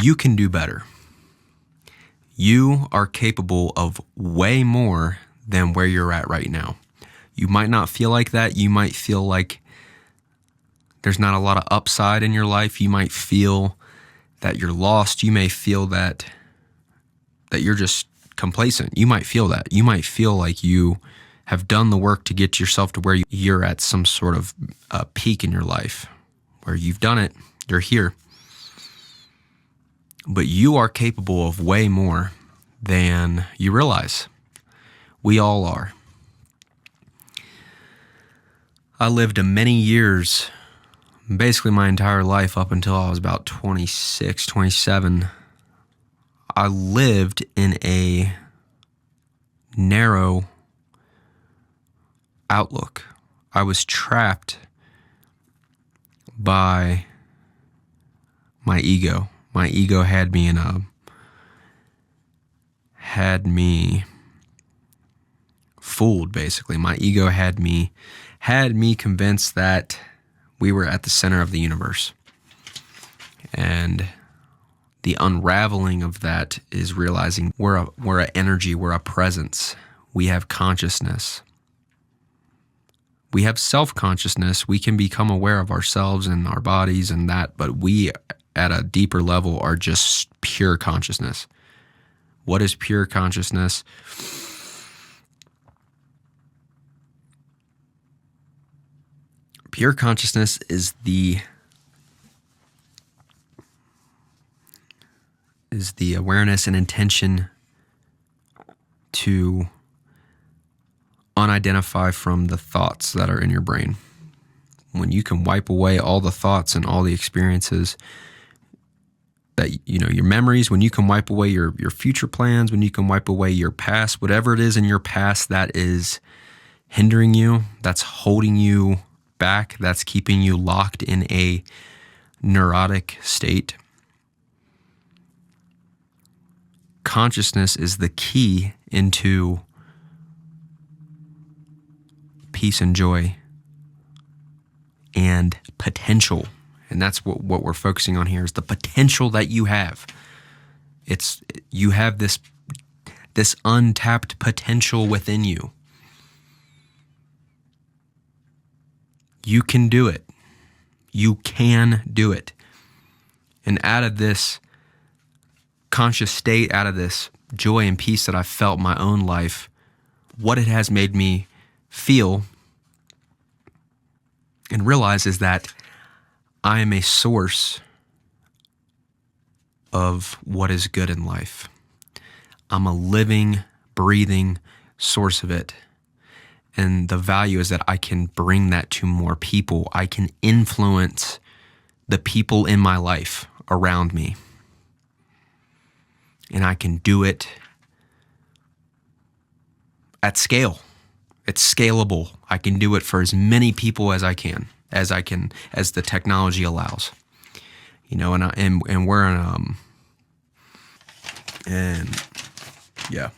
You can do better. You are capable of way more than where you're at right now. You might not feel like that. You might feel like there's not a lot of upside in your life. You might feel that you're lost. You may feel that you're just complacent. You might feel that. You might feel like you have done the work to get yourself to where you're at some sort of peak in your life, where you've done it, you're here. But you are capable of way more than you realize. We all are. I lived many years, basically my entire life up until I was about 26, 27. I lived in a narrow outlook. I was trapped by my ego. My ego had me fooled, basically. My ego had me convinced that we were at the center of the universe. And the unraveling of that is realizing we're an energy, we're a presence. We have consciousness. We have self-consciousness. We can become aware of ourselves and our bodies and that, but we at a deeper level are just pure consciousness. What is pure consciousness? Pure consciousness is the awareness and intention to unidentify from the thoughts that are in your brain. When you can wipe away all the thoughts and all the experiences that, your memories, when you can wipe away your future plans, when you can wipe away your past, whatever it is in your past that is hindering you, that's holding you back, that's keeping you locked in a neurotic state. Consciousness is the key into peace and joy and potential. And that's what we're focusing on here, is the potential that you have. You have this untapped potential within you. You can do it. You can do it. And out of this conscious state, out of this joy and peace that I've felt in my own life, what it has made me feel and realize is that I am a source of what is good in life. I'm a living, breathing source of it. And the value is that I can bring that to more people. I can influence the people in my life around me. And I can do it at scale. It's scalable. I can do it for as many people as I can, as the technology allows. And we're in yeah.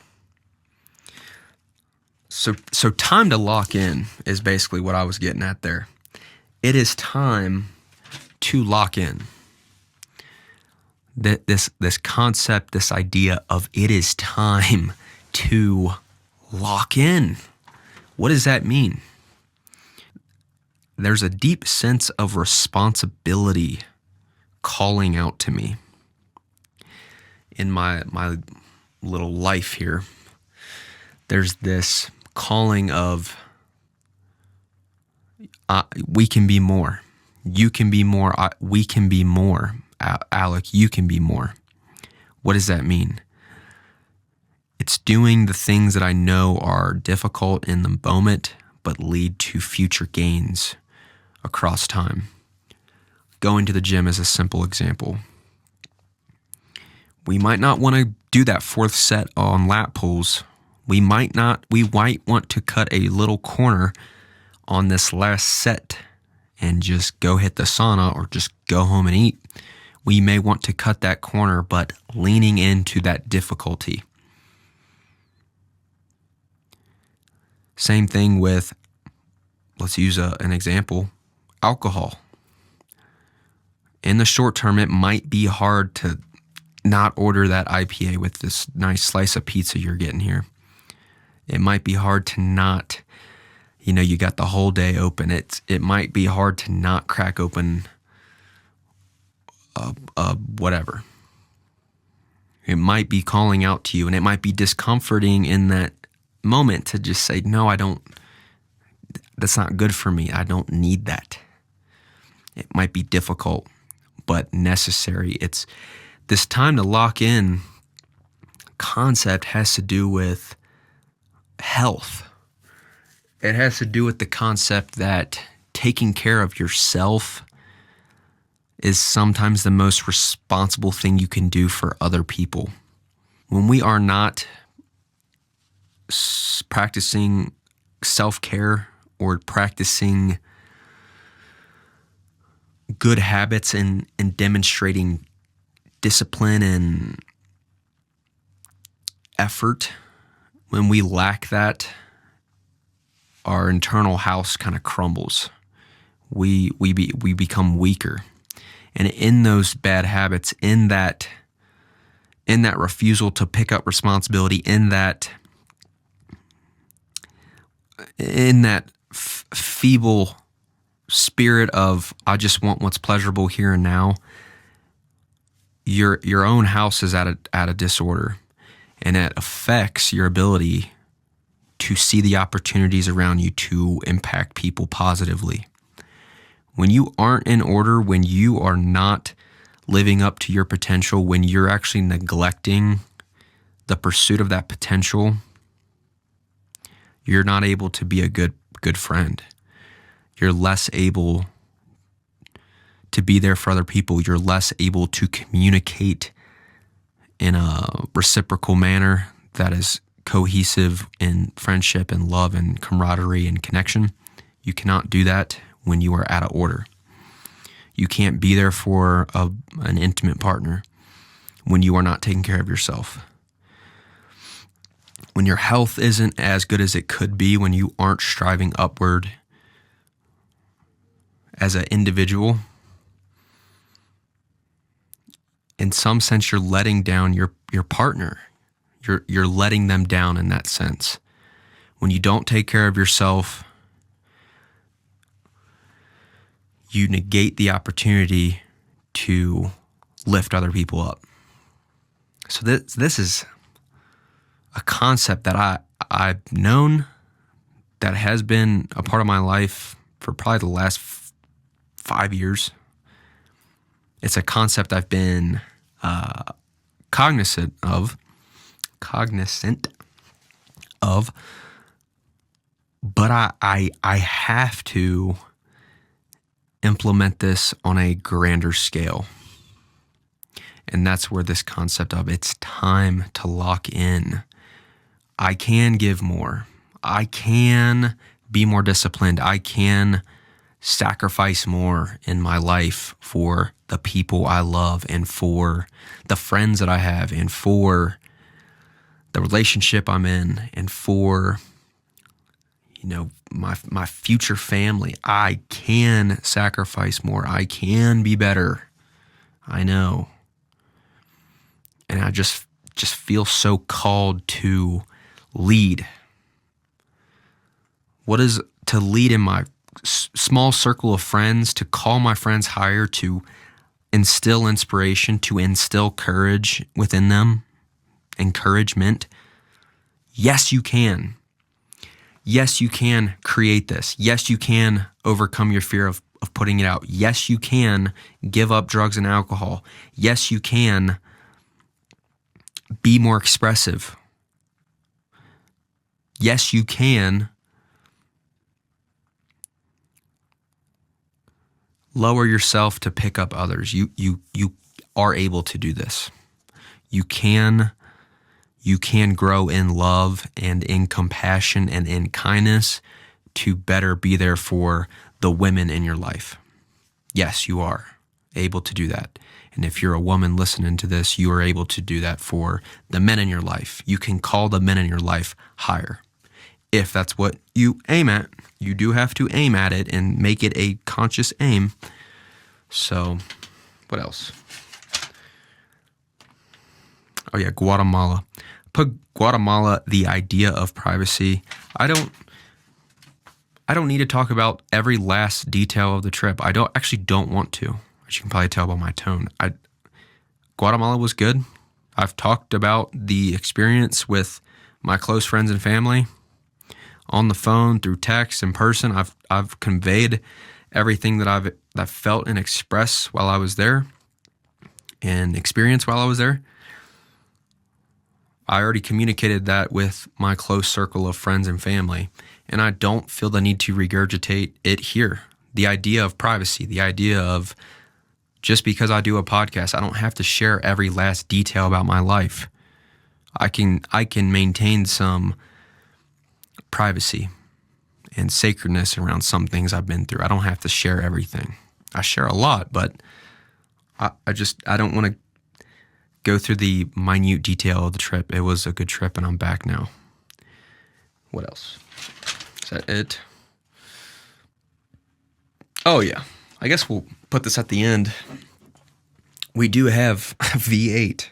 So time to lock in is basically what I was getting at there. It is time to lock in. This concept, this idea of it is time to lock in. What does that mean? There's a deep sense of responsibility calling out to me in my little life here. There's this calling of we can be more. You can be more. We can be more. Alec, you can be more. What does that mean? It's doing the things that I know are difficult in the moment, but lead to future gains across time. Going to the gym is a simple example. We might not want to do that fourth set on lat pulls. We might want to cut a little corner on this last set and just go hit the sauna or just go home and eat. We may want to cut that corner, but leaning into that difficulty. Same thing with, let's use an example, alcohol. In the short term, it might be hard to not order that IPA with this nice slice of pizza you're getting here. It might be hard to not, you got the whole day open. It might be hard to not crack open whatever. It might be calling out to you, and it might be discomforting in that moment to just say, no, that's not good for me. I don't need that. It might be difficult, but necessary. It's this time to lock in concept has to do with health. It has to do with the concept that taking care of yourself is sometimes the most responsible thing you can do for other people. When we are not practicing self-care or practicing good habits and demonstrating discipline and effort, when we lack that, our internal house kind of crumbles. We become weaker. And in those bad habits, in that refusal to pick up responsibility, in that feeble spirit of I just want what's pleasurable here and now, your own house is at a disorder, and it affects your ability to see the opportunities around you to impact people positively. When you aren't in order, when you are not living up to your potential, when you're actually neglecting the pursuit of that potential, you're not able to be a good friend. You're less able to be there for other people. You're less able to communicate in a reciprocal manner that is cohesive in friendship and love and camaraderie and connection. You cannot do that when you are out of order. You can't be there for an intimate partner when you are not taking care of yourself. When your health isn't as good as it could be, when you aren't striving upward as an individual, in some sense you're letting down your partner. You're letting them down in that sense. When you don't take care of yourself, you negate the opportunity to lift other people up. So this is a concept that I've known, that has been a part of my life for probably the last 5 years. It's a concept I've been cognizant of, but I have to implement this on a grander scale. And that's where this concept of it's time to lock in. I can give more. I can be more disciplined. I can sacrifice more in my life for the people I love and for the friends that I have and for the relationship I'm in and for my future family. I can sacrifice more. I can be better. I know. And I just feel so called to lead. What is to lead in my small circle of friends, to call my friends higher, to instill inspiration, to instill courage within them, encouragement? Yes, you can. Yes, you can create this. Yes, you can overcome your fear of putting it out. Yes, you can give up drugs and alcohol. Yes, you can be more expressive. Yes, you can lower yourself to pick up others. You are able to do this. You can grow in love and in compassion and in kindness to better be there for the women in your life. Yes, you are able to do that. And if you're a woman listening to this, you are able to do that for the men in your life. You can call the men in your life higher. If that's what you aim at, you do have to aim at it and make it a conscious aim. So, what else? Oh yeah, Guatemala. Put Guatemala, the idea of privacy. I don't need to talk about every last detail of the trip. I don't want to, as you can probably tell by my tone. Guatemala was good. I've talked about the experience with my close friends and family on the phone, through text, in person. I've conveyed everything that I felt and expressed while I was there and experienced while I was there. I already communicated that with my close circle of friends and family, and I don't feel the need to regurgitate it here. The idea of privacy, the idea of just because I do a podcast, I don't have to share every last detail about my life. I can maintain some privacy and sacredness around some things I've been through. I don't have to share everything. I share a lot, but I don't want to go through the minute detail of the trip. It was a good trip, and I'm back now. What else? Is that it? Oh, yeah. I guess we'll put this at the end. We do have V8.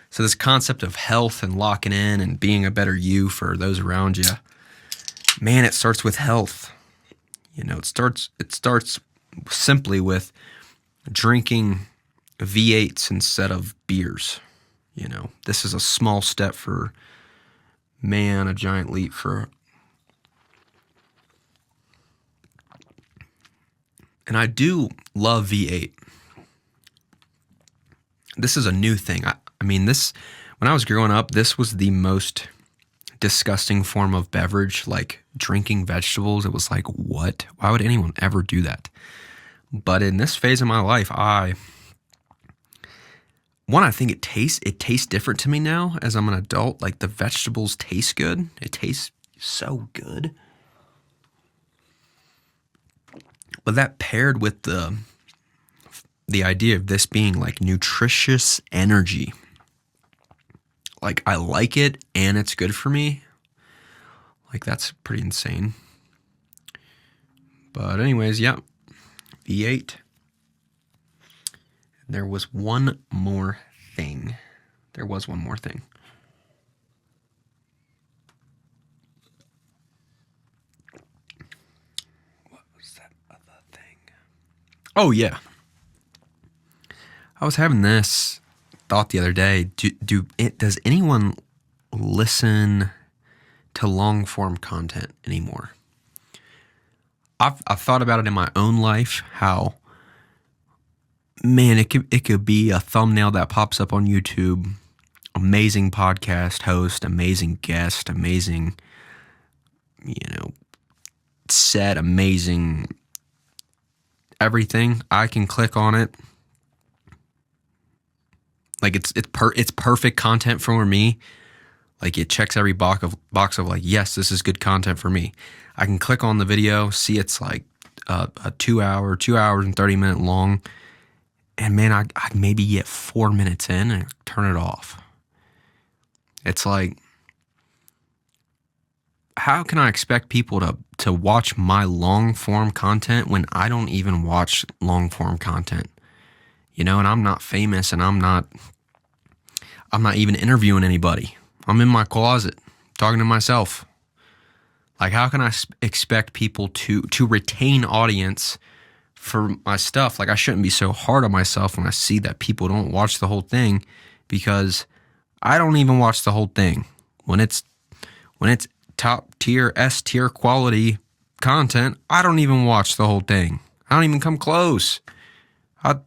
So this concept of health and locking in and being a better you for those around you, man, it starts with health. It starts simply with drinking V8s instead of beers. This is a small step for man, a giant leap for... And I do love V8. This is a new thing. When I was growing up, this was the most disgusting form of beverage, like drinking vegetables. It was like, what? Why would anyone ever do that? But in this phase of my life, I think it tastes different to me now as I'm an adult. Like, the vegetables taste good. It tastes so good. But that paired with the idea of this being like nutritious energy, like, I like it and it's good for me. Like, that's pretty insane. But anyways, yeah, V8. There was one more thing. What was that other thing? Oh, yeah. I was having this thought the other day. Does anyone listen to long form content anymore? I've thought about it in my own life, how, man, it could be a thumbnail that pops up on YouTube. Amazing podcast host, amazing guest, amazing, set, amazing everything. I can click on it. Like, it's perfect content for me. Like, it checks every box of like, yes, this is good content for me. I can click on the video, see it's like a 2 hours and 30-minute long. And man, I maybe get 4 minutes in and turn it off. It's like, how can I expect people to watch my long form content when I don't even watch long form content? And I'm not famous, and I'm not even interviewing anybody. I'm in my closet talking to myself. Like, how can I expect people to retain audience for my stuff? Like, I shouldn't be so hard on myself when I see that people don't watch the whole thing, because I don't even watch the whole thing. When it's top tier, S tier quality content, I don't even watch the whole thing. I don't even come close. I'll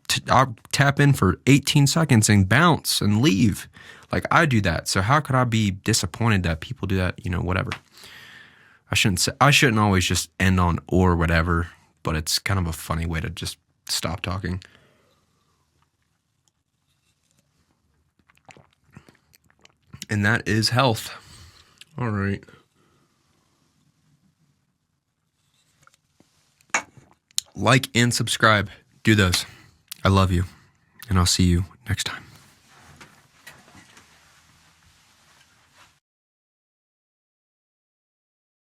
tap in for 18 seconds and bounce and leave. Like, I do that. So how could I be disappointed that people do that? Whatever. I shouldn't always just end on or whatever, but it's kind of a funny way to just stop talking. And that is health. All right. Like and subscribe. Do those. I love you, and I'll see you next time.